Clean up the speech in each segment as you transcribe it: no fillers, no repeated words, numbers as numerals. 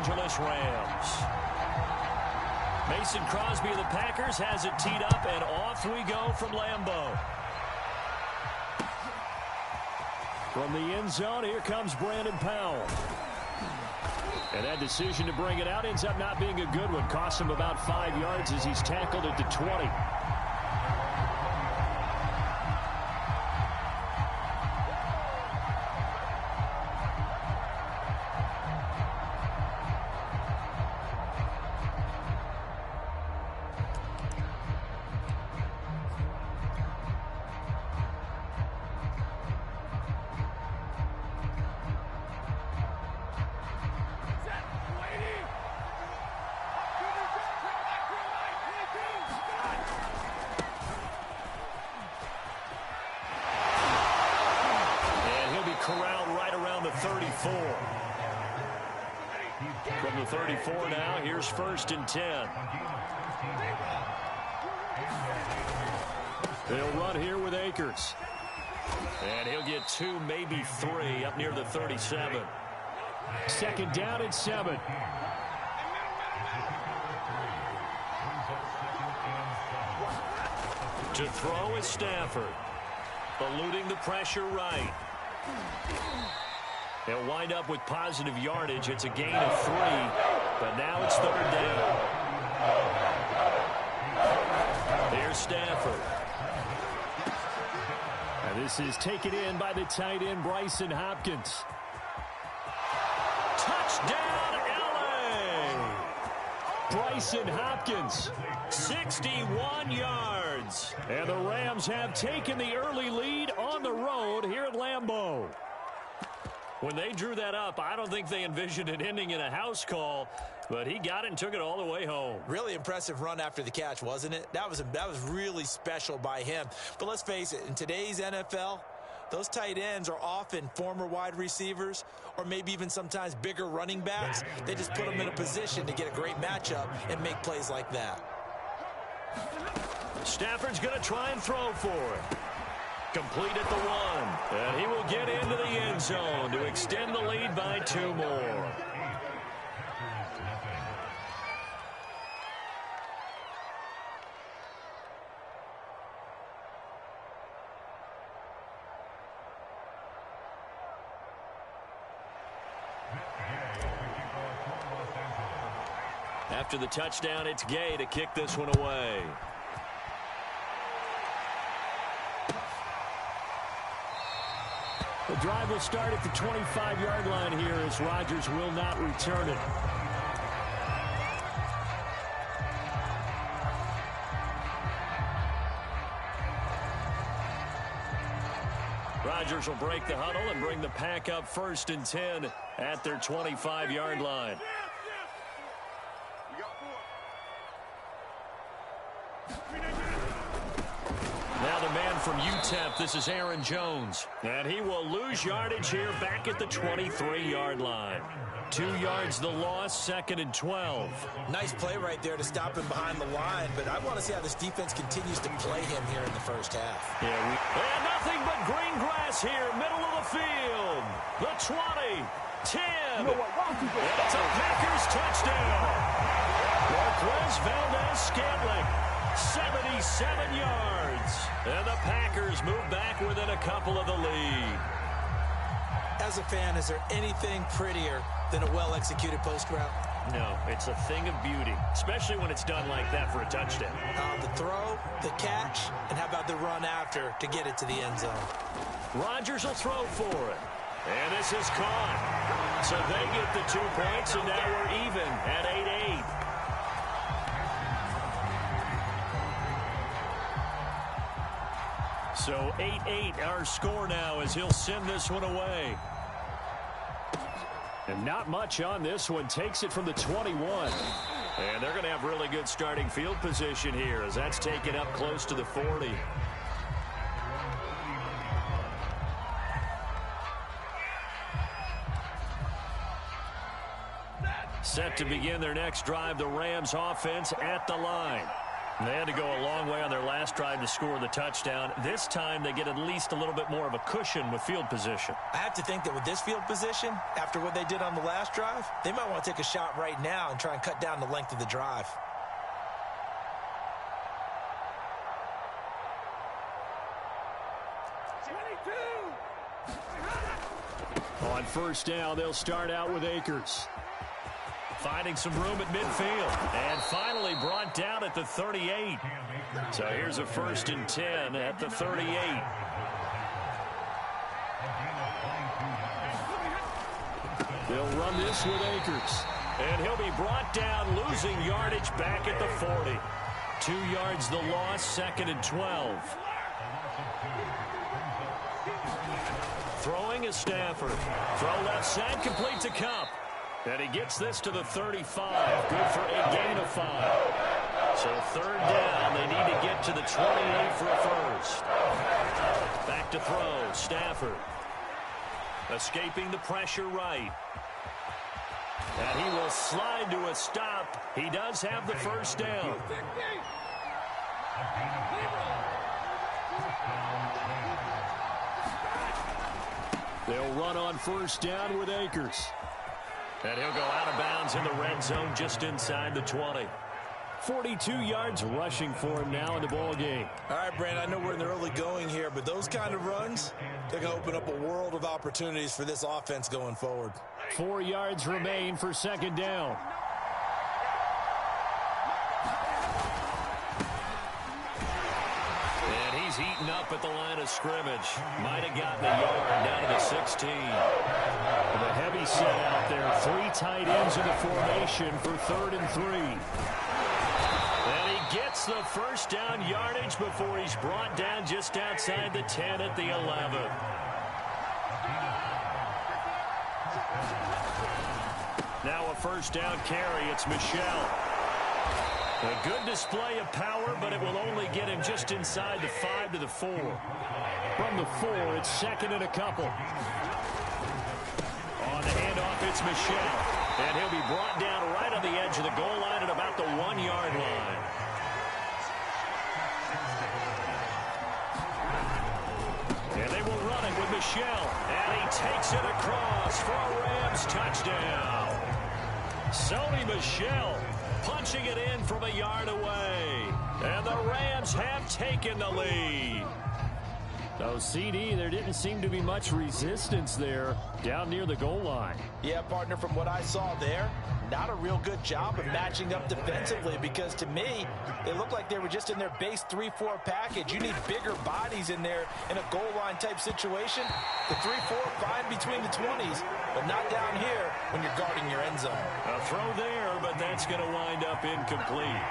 Angeles Rams. Mason Crosby of the Packers has it teed up, and off we go from Lambeau. From the end zone, here comes Brandon Powell. And that decision to bring it out ends up not being a good one. Costs him about 5 yards as he's tackled at the 20. Corralled right around the 34. From the 34 now, here's 1st and 10. They'll run here with Akers. And he'll get 2, maybe 3 up near the 37. 2nd down and 7. To throw is Stafford. Eluding the pressure right. They'll wind up with positive yardage. It's a gain of 3, but now it's 3rd down. Here's Stafford. And this is taken in by the tight end, Bryson Hopkins. Touchdown, LA! Bryson Hopkins. 61 yards. And the Rams have taken the early lead on the road here at Lambeau. When they drew that up, I don't think they envisioned it ending in a house call, but he got it and took it all the way home. Really impressive run after the catch, wasn't it? That was really special by him. But let's face it, in today's NFL, those tight ends are often former wide receivers or maybe even sometimes bigger running backs. They just put them in a position to get a great matchup and make plays like that. Stafford's going to try and throw for it. Complete at the 1. And he will get into the end zone to extend the lead by 2 more. After the touchdown, it's Gay to kick this one away. The drive will start at the 25-yard line here as Rodgers will not return it. Rodgers will break the huddle and bring the pack up 1st and 10 at their 25-yard line. Now the man from UTEP, this is Aaron Jones. And he will lose yardage here back at the 23-yard line. 2 yards the loss, 2nd and 12. Nice play right there to stop him behind the line, but I want to see how this defense continues to play him here in the first half. And nothing but green grass here, middle of the field. The 20, 10. It's a Packers touchdown. Marquez Valdez-Scantling, 77 yards. And the Packers move back within a couple of the lead. As a fan, is there anything prettier than a well-executed post route? No, it's a thing of beauty, especially when it's done like that for a touchdown. The throw, the catch, and how about the run after to get it to the end zone? Rodgers will throw for it. And this is caught. So they get the 2 points, and now we're even at 8-8. So 8-8 our score now as he'll send this one away. And not much on this one. Takes it from the 21. And they're going to have really good starting field position here as that's taken up close to the 40. Set to begin their next drive, the Rams offense at the line. They had to go a long way on their last drive to score the touchdown. This time they get at least a little bit more of a cushion with field position. I have to think that with this field position, after what they did on the last drive, they might want to take a shot right now and try and cut down the length of the drive. On first down, they'll start out with Akers. Finding some room at midfield. And finally brought down at the 38. So here's a 1st and 10 at the 38. They'll run this with Akers. And he'll be brought down, losing yardage back at the 40. 2 yards the loss, 2nd and 12. Throwing is Stafford. Throw left side, complete to Cup. And he gets this to the 35. Good for a gain of 5. So 3rd down, they need to get to the 28 for a first. Back to throw, Stafford. Escaping the pressure right. And he will slide to a stop. He does have the 1st down. They'll run on 1st down with Akers. And he'll go out of bounds in the red zone just inside the 20. 42 yards rushing for him now in the ball game. All right, Brandon, I know we're in the early going here, but those kind of runs, they're going to open up a world of opportunities for this offense going forward. 4 yards remain for 2nd down. And he's heating up at the line of scrimmage. Might have gotten a yard down to the 16. The heavy set out there. 3 tight ends in the formation for 3rd and 3. And he gets the 1st down yardage before he's brought down just outside the 10 at the 11. Now a 1st down carry. It's Michel. A good display of power, but it will only get him just inside the 5 to the 4. From the 4, it's 2nd and a couple. On the handoff, it's Michel. And he'll be brought down right on the edge of the goal line at about the 1-yard line. And they will run it with Michel. And he takes it across for a Rams touchdown. Sony Michel punching it in from a yard away. And the Rams have taken the lead. So, CD, there didn't seem to be much resistance there down near the goal line. Yeah, partner, from what I saw there, not a real good job of matching up defensively because, to me, it looked like they were just in their base 3-4 package. You need bigger bodies in there in a goal line type situation. The 3-4 fine between the 20s, but not down here when you're guarding your end zone. A throw there, but that's going to wind up incomplete.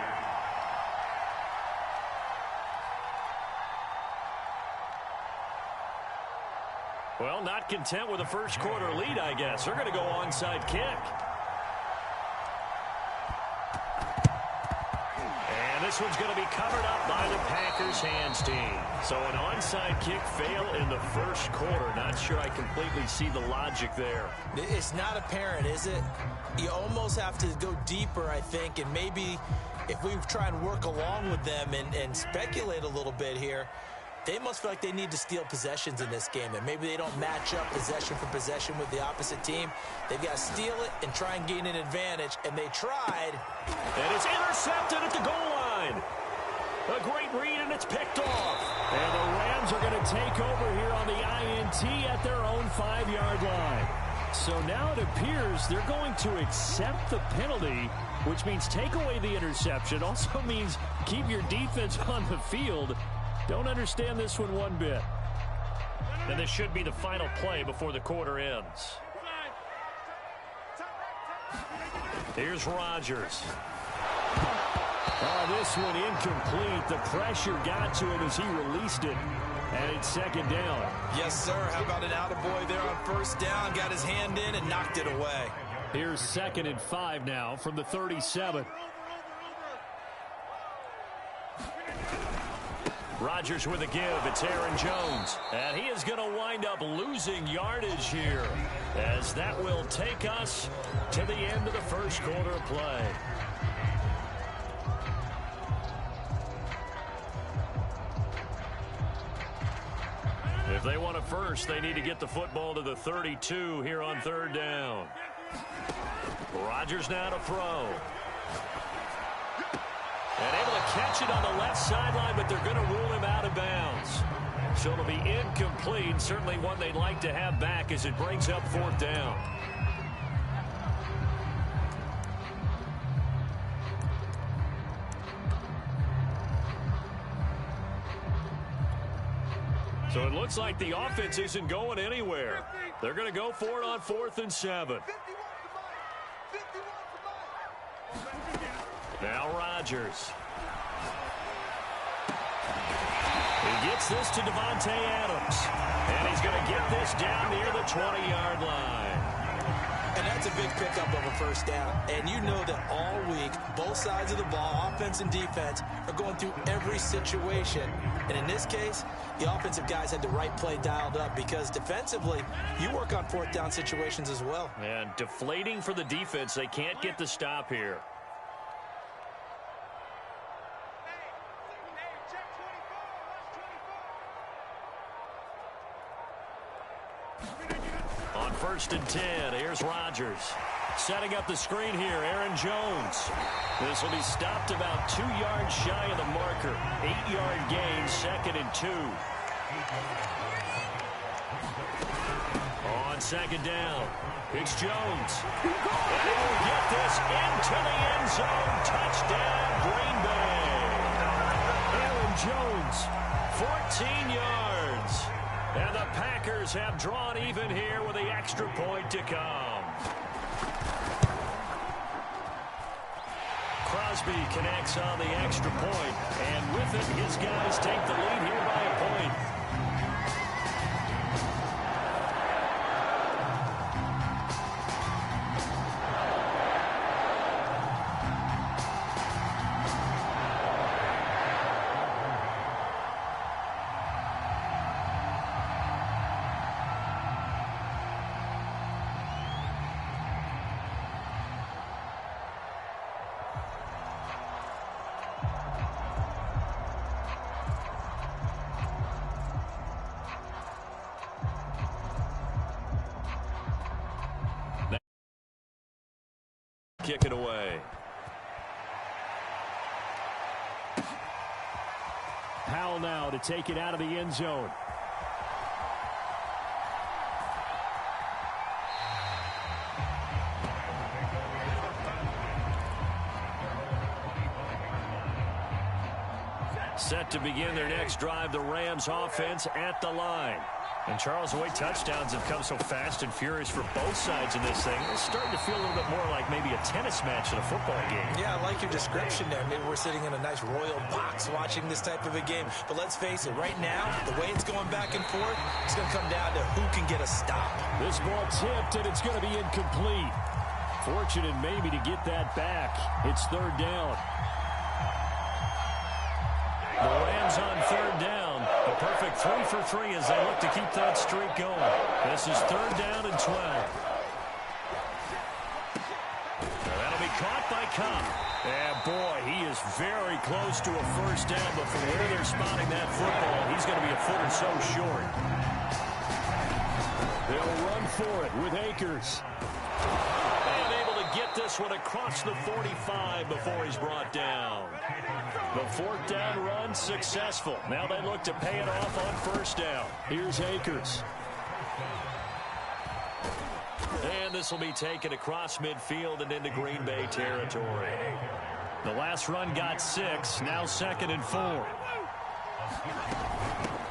Well, not content with a 1st quarter lead, I guess. They're going to go onside kick. And this one's going to be covered up by the Packers hands team. So an onside kick fail in the 1st quarter. Not sure I completely see the logic there. It's not apparent, is it? You almost have to go deeper, I think, and maybe if we try and work along with them and speculate a little bit here, they must feel like they need to steal possessions in this game, and maybe they don't match up possession for possession with the opposite team. They've got to steal it and try and gain an advantage, and they tried. And it's intercepted at the goal line. A great read, and it's picked off. And the Rams are going to take over here on the INT at their own 5-yard line. So now it appears they're going to accept the penalty, which means take away the interception. Also means keep your defense on the field. Don't understand this one bit. And this should be the final play before the quarter ends. Here's Rodgers. Oh, this one incomplete. The pressure got to him as he released it. And it's 2nd down. Yes, sir. How about an attaboy there on 1st down? Got his hand in and knocked it away. Here's 2nd and 5 now from the 37. Rodgers with a give. It's Aaron Jones. And he is going to wind up losing yardage here, as that will take us to the end of the 1st quarter of play. If they want it first, they need to get the football to the 32 here on third down. Rodgers now to throw. And able to catch it on the left sideline, but they're going to rule him out of bounds. So it'll be incomplete. Certainly one they'd like to have back as it brings up fourth down. So it looks like the offense isn't going anywhere. They're going to go for it on 4th and 7. Now Rodgers. He gets this to Devontae Adams. And he's going to get this down near the 20-yard line. And that's a big pickup of a first down. And you know that all week, both sides of the ball, offense and defense, are going through every situation. And in this case, the offensive guys had the right play dialed up because defensively, you work on fourth down situations as well. And deflating for the defense. They can't get the stop here. On 1st and 10, here's Rodgers. Setting up the screen here, Aaron Jones. This will be stopped about 2 yards shy of the marker. 8-yard gain, 2nd and 2. On 2nd down, it's Jones. And he will get this into the end zone. Touchdown, Green Bay. Aaron Jones, 14 yards. And the Packers have drawn even here with the extra point to come. Crosby connects on the extra point, and with it, his guys take the lead here by a point. Kick it away. Powell now to take it out of the end zone. Set to begin their next drive, the Rams offense at the line. And, Charles, the way touchdowns have come so fast and furious for both sides in this thing, it's starting to feel a little bit more like maybe a tennis match than a football game. Yeah, I like your description there. Maybe we're sitting in a nice royal box watching this type of a game. But let's face it, right now, the way it's going back and forth, it's going to come down to who can get a stop. This ball tipped, and it's going to be incomplete. Fortunate maybe to get that back. It's 3rd down. The Rams on 3rd down. A perfect 3 for 3 as they look to keep that streak going. This is 3rd down and 12. That'll be caught by Cobb. And boy, he is very close to a first down, but from where they're spotting that football, he's going to be a foot or so short. They'll run for it with Akers. And able to get this one across the 45 before he's brought down. The 4th down run successful. Now they look to pay it off on 1st down. Here's Akers. And this will be taken across midfield and into Green Bay territory. The last run got 6. Now 2nd and 4.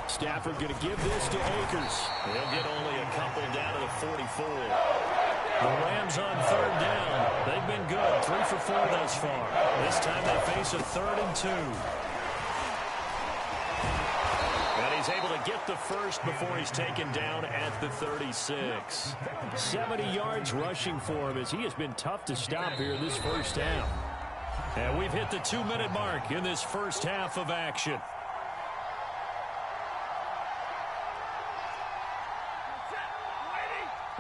Stafford going to give this to Akers. He'll get only a couple down to the 44. The Rams on 3rd down. They've been good. 3 for 4 thus far. This time they face a 3rd and 2. And he's able to get the first before he's taken down at the 36. 70 yards rushing for him as he has been tough to stop here in this first half. And we've hit the 2-minute mark in this first half of action.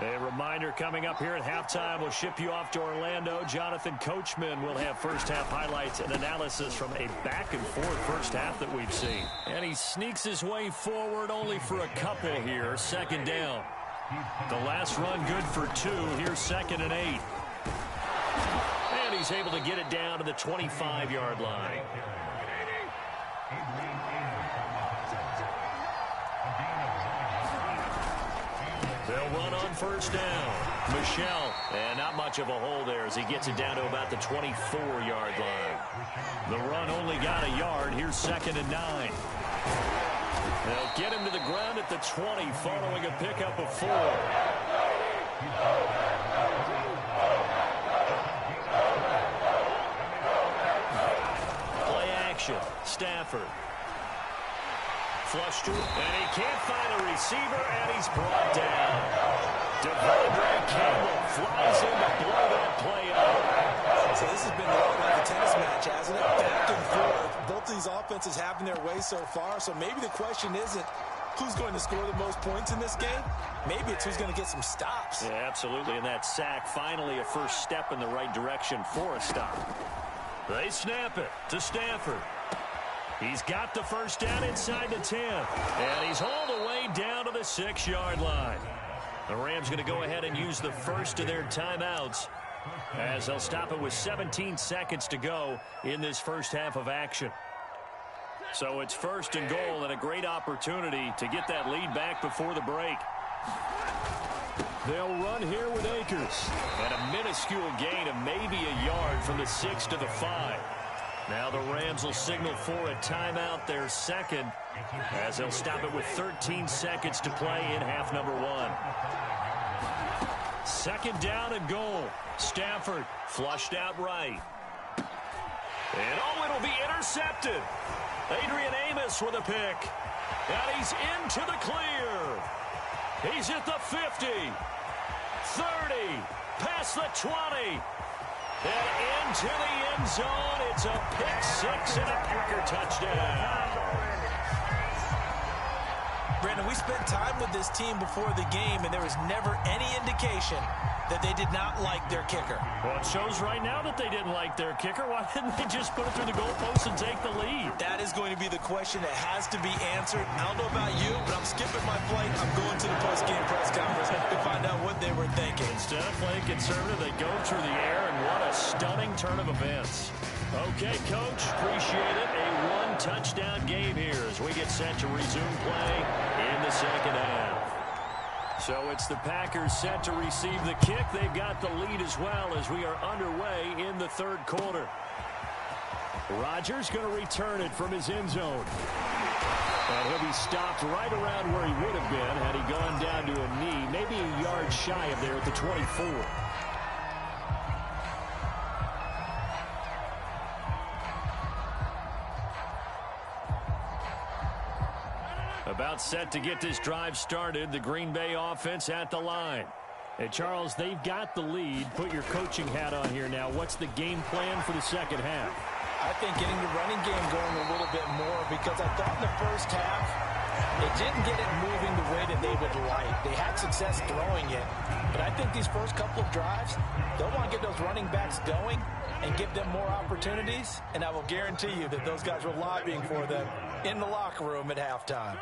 A Reminder coming up here at halftime, we'll ship you off to Orlando. Jonathan Coachman will have first-half highlights and analysis from a back-and-forth first half that we've seen. And he sneaks his way forward only for a couple here. Second down. The last run good for 2. Here's 2nd and 8. And he's able to get it down to the 25-yard line. They'll run on first down. Michel, and not much of a hole there as he gets it down to about the 24-yard line. The run only got a yard. Here's 2nd and 9. They'll get him to the ground at the 20 following a pickup of 4. Play action. Stafford. Flushed to him, and he can't find a receiver, and he's brought down. Devondre Campbell flies in to blow that play up. So this has been like a tennis match, hasn't it? Back and forth. Both these offenses having their way so far, so maybe the question isn't who's going to score the most points in this game. Maybe it's who's going to get some stops. Yeah, absolutely, and that sack finally a first step in the right direction for a stop. They snap it to Stafford. He's got the first down inside the 10. And he's hauled away down to the 6-yard line. The Rams going to go ahead and use the first of their timeouts as they'll stop it with 17 seconds to go in this first half of action. So it's 1st and goal and a great opportunity to get that lead back before the break. They'll run here with Akers. And a minuscule gain of maybe a yard from the 6 to the 5. Now the Rams will signal for a timeout, their second, as they'll stop it with 13 seconds to play in half number 1. 2nd down and goal. Stafford flushed out right. And it'll be intercepted. Adrian Amos with a pick. And he's into the clear. He's at the 50. 30. Past the 20. And into the end zone. It's a pick 6 and a Packer touchdown. Brandon, we spent time with this team before the game, and there was never any indication that they did not like their kicker. Well, it shows right now that they didn't like their kicker. Why didn't they just put it through the goalpost and take the lead? That is going to be the question that has to be answered. I don't know about you, but I'm skipping my flight. I'm going to the post-game press conference to find out what they were thinking. Instead of playing conservative, they go through the air, and what a stunning turn of events. Okay, Coach, appreciate it. A one-touchdown game here as we get set to resume play in the second half. So it's the Packers set to receive the kick. They've got the lead as well as we are underway in the third quarter. Rodgers going to return it from his end zone. And he'll be stopped right around where he would have been had he gone down to a knee, maybe a yard shy of there at the 24. About set to get this drive started. The Green Bay offense at the line. Hey, Charles, they've got the lead. Put your coaching hat on here now. What's the game plan for the second half? I think getting the running game going a little bit more, because I thought in the first half they didn't get it moving the way that they would like. They had success throwing it, but I think these first couple of drives, they'll want to get those running backs going and give them more opportunities, and I will guarantee you that those guys were lobbying for them in the locker room at halftime.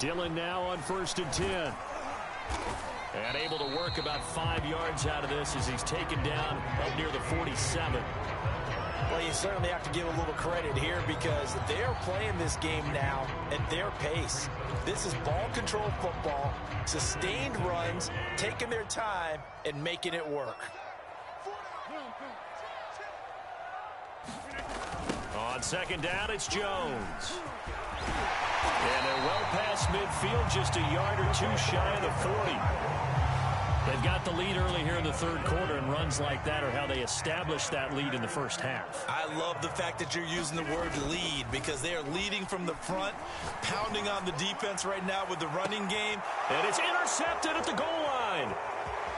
Dillon now on 1st and 10. And able to work about 5 yards out of this as he's taken down up near the 47. Well, you certainly have to give a little credit here because they're playing this game now at their pace. This is ball control football, sustained runs, taking their time and making it work. On 2nd down, it's Jones. And they're well past midfield, just a yard or two shy of the 40. They've got the lead early here in the third quarter, and runs like that are how they established that lead in the first half. I love the fact that you're using the word lead because they are leading from the front, pounding on the defense right now with the running game. And it's intercepted at the goal line.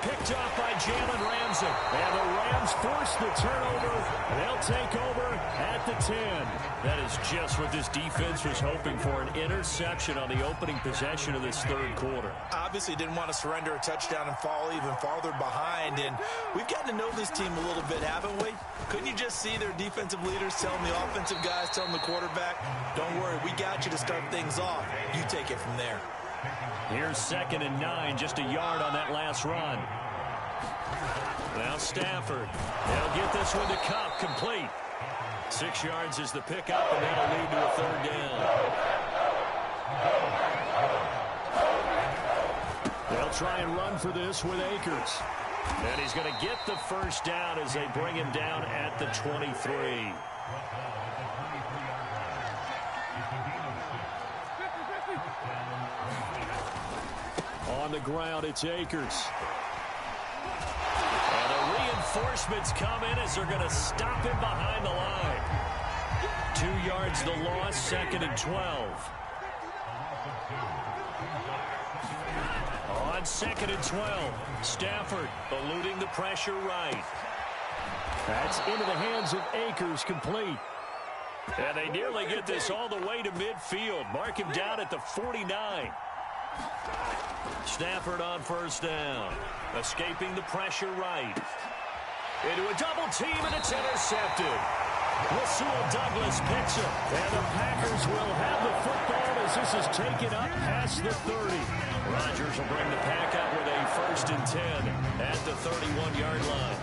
Picked off by Jalen Ramsey. And the Rams force the turnover. They'll take over at the 10. That is just what this defense was hoping for, an interception on the opening possession of this third quarter. Obviously didn't want to surrender a touchdown and fall even farther behind. And we've gotten to know this team a little bit, haven't we? Couldn't you just see their defensive leaders telling the offensive guys, telling the quarterback, don't worry, we got you to start things off. You take it from there. Here's 2nd and 9, just a yard on that last run. Now Stafford. They'll get this one to Cup, complete. 6 yards is the pickup, and that'll lead to a 3rd down. They'll try and run for this with Akers. And he's going to get the 1st down as they bring him down at the 23. On the ground, it's Akers. And the reinforcements come in as they're going to stop him behind the line. 2 yards the loss, 2nd and 12. On 2nd and 12, Stafford eluding the pressure right. That's into the hands of Akers, complete. And they nearly get this all the way to midfield. Mark him down at the 49. Stafford on 1st down. Escaping the pressure right. Into a double team, and it's intercepted. Rasul Douglas picks it. And the Packers will have the football as this is taken up past the 30. Rodgers will bring the pack up with a 1st and 10 at the 31-yard line.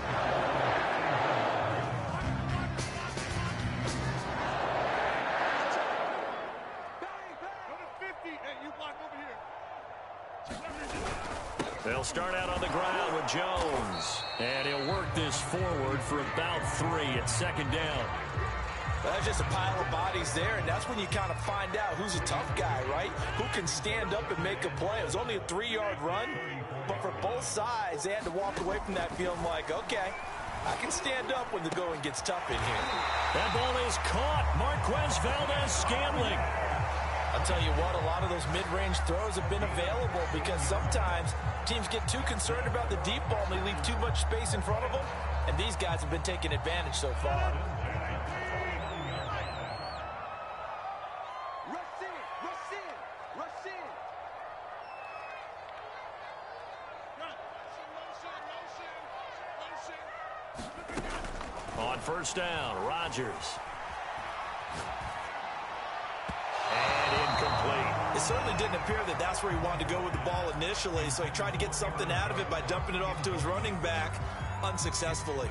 They'll start out on the ground with Jones. And he'll work this forward for about 3 at 2nd down. That's just a pile of bodies there, and that's when you kind of find out who's a tough guy, right? Who can stand up and make a play. It was only a 3-yard run, but for both sides, they had to walk away from that feeling like, okay, I can stand up when the going gets tough in here. That ball is caught. Marquez Valdez-Scantling. I'll tell you what, a lot of those mid-range throws have been available because sometimes teams get too concerned about the deep ball and they leave too much space in front of them, and these guys have been taking advantage so far. On 1st down, Rodgers. Incomplete. It certainly didn't appear that that's where he wanted to go with the ball initially, so he tried to get something out of it by dumping it off to his running back unsuccessfully.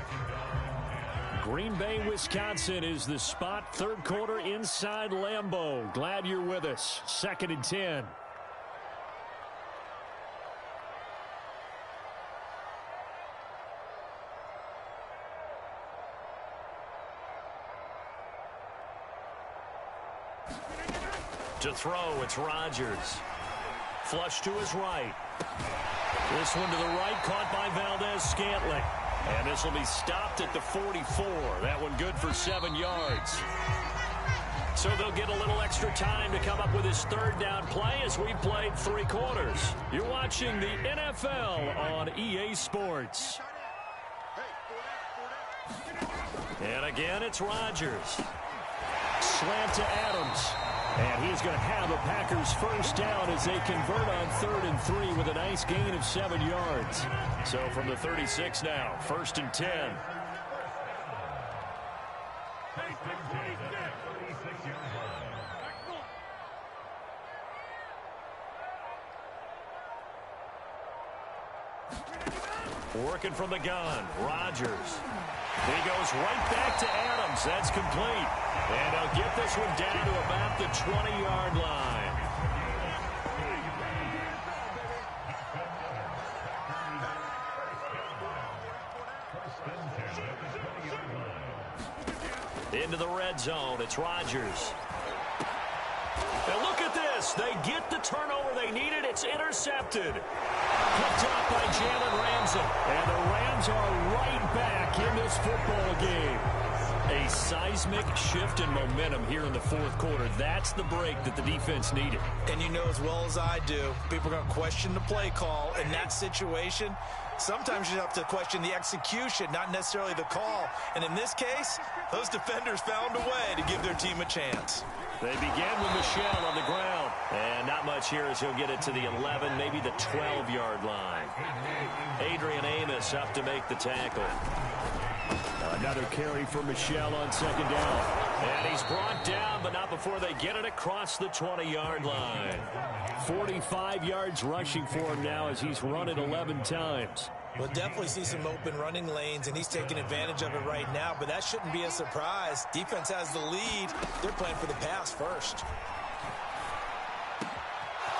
Green Bay, Wisconsin is the spot. 3rd quarter inside Lambeau. Glad you're with us. 2nd and 10. To throw, it's Rodgers. Flush to his right. This one to the right, caught by Valdez-Scantling. And this will be stopped at the 44. That one good for 7 yards. So they'll get a little extra time to come up with his 3rd down play as we've played 3 quarters. You're watching the NFL on EA Sports. And again, it's Rodgers. Slant to Adams. And he's going to have a Packers 1st down as they convert on 3rd and 3 with a nice gain of 7 yards. So from the 36 now, 1st and 10. Working from the gun, Rodgers. He goes right back to Adams. That's complete. And he'll get this one down to about the 20-yard line. Into the red zone, it's Rodgers. And look at this. They get the turnover they needed. It's intercepted. Picked off by Jalen Ramsey. And the Rams are right back in this football game. A seismic shift in momentum here in the 4th quarter. That's the break that the defense needed. And you know as well as I do, people are going to question the play call in that situation. sometimes you have to question the execution, not necessarily the call. And in this case, those defenders found a way to give their team a chance. They begin with Michel on the ground. And not much here as he'll get it to the 11, maybe the 12-yard line. Adrian Amos up to make the tackle. Another carry for Michel on second down. And he's brought down, but not before they get it across the 20-yard line. 45 yards rushing for him now as he's run it 11 times. We'll definitely see some open running lanes, and he's taking advantage of it right now, but that shouldn't be a surprise. Defense has the lead. They're playing for the pass first.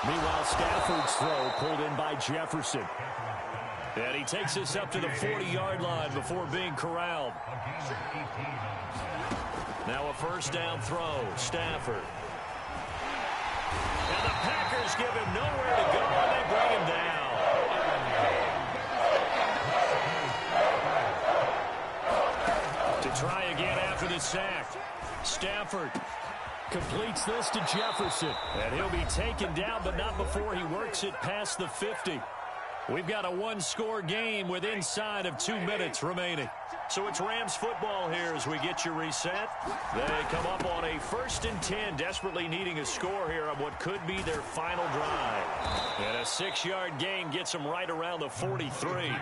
Meanwhile, Stafford's throw pulled in by Jefferson. And he takes this up to the 40-yard line before being corralled. Now a first down throw, Stafford. And the Packers give him nowhere to go, and they bring him down. To try again after the sack. Stafford completes this to Jefferson. And he'll be taken down, but not before he works it past the 50. We've got a one-score game with inside of 2 minutes remaining. So it's Rams football here as we get you reset. They come up on a 1st and 10, desperately needing a score here on what could be their final drive. And a 6-yard gain gets them right around the 43.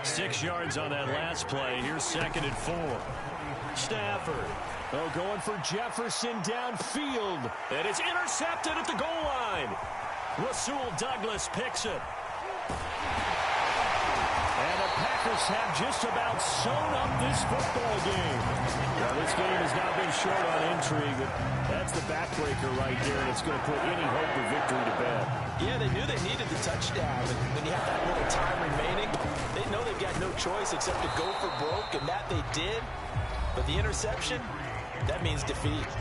6 yards on that last play. Here's 2nd and 4. Stafford. Oh, going for Jefferson downfield. And it's intercepted at the goal line. Rasul Douglas picks it. And the Packers have just about sewn up this football game. Now, this game has not been short on intrigue, but that's the backbreaker right there, and it's going to put any hope of victory to bed. Yeah, they knew they needed the touchdown, and when you have that little time remaining, they know they've got no choice except to go for broke, and that they did. But the interception, that means defeat.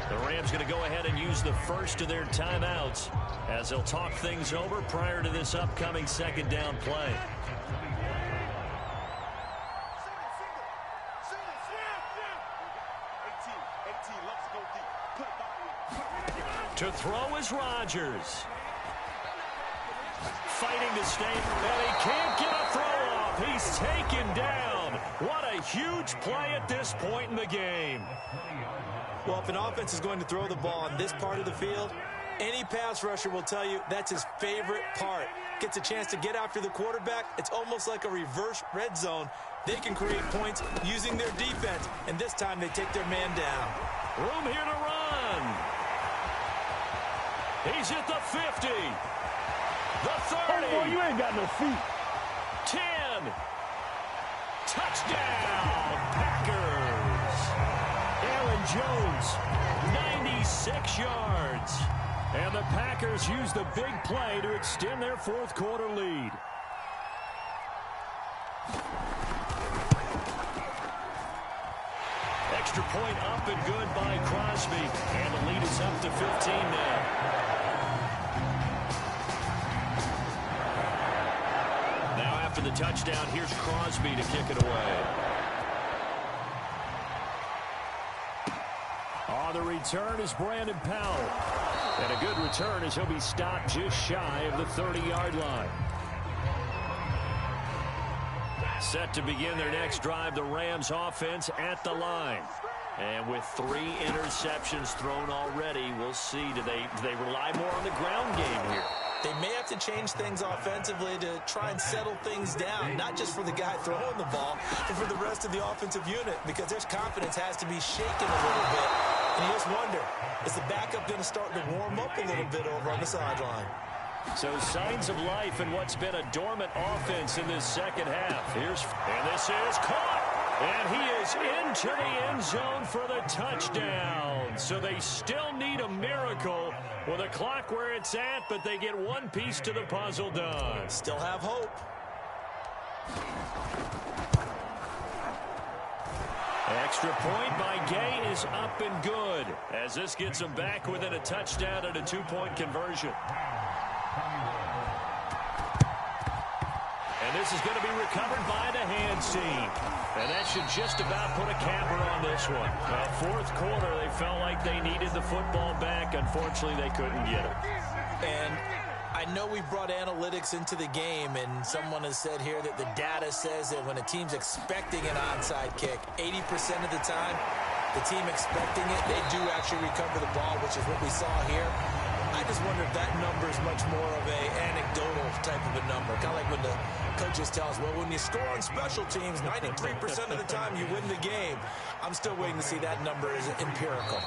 The Rams going to go ahead and use the first of their timeouts as they'll talk things over prior to this upcoming 2nd down play. To throw is Rodgers. Fighting to stay, and he can't get a throw off. He's taken down. What a huge play at this point in the game. Well, if an offense is going to throw the ball on this part of the field, any pass rusher will tell you that's his favorite part. Gets a chance to get after the quarterback. It's almost like a reverse red zone. They can create points using their defense, and this time they take their man down. Room here to run. He's at the 50. The 30. Oh, boy, you ain't got no feet. 10. Touchdown, Packers. Aaron Jones, 96 yards. And the Packers use the big play to extend their 4th quarter lead. Extra point up and good by Crosby. And the lead is up to 15 now. Now after the touchdown, here's Crosby to kick it away. On the return is Brandon Powell. And a good return as he'll be stopped just shy of the 30-yard line. Set to begin their next drive, the Rams offense at the line. And with 3 interceptions thrown already, we'll see. Do they rely more on the ground game here? They may have to change things offensively to try and settle things down, not just for the guy throwing the ball, but for the rest of the offensive unit, because their confidence has to be shaken a little bit. And you just wonder, is the backup going to start to warm up a little bit over on the sideline? So signs of life in what's been a dormant offense in this second half. And this is caught. And he is into the end zone for the touchdown. So they still need a miracle with the clock where it's at, but they get one piece to the puzzle done. Still have hope. Extra point by Gay is up and good as this gets them back within a touchdown and a 2-point conversion. And this is going to be recovered by the hands team. And that should just about put a capper on this one. Well, 4th quarter, they felt like they needed the football back. Unfortunately, they couldn't get it. And I know we brought analytics into the game, and someone has said here that the data says that when a team's expecting an onside kick, 80% of the time, the team expecting it, they do actually recover the ball, which is what we saw here. I just wonder if that number is much more of a anecdotal type of a number. Kind of like when the coaches tell us, well, when you score on special teams, 93% of the time you win the game. I'm still waiting to see that number is empirical.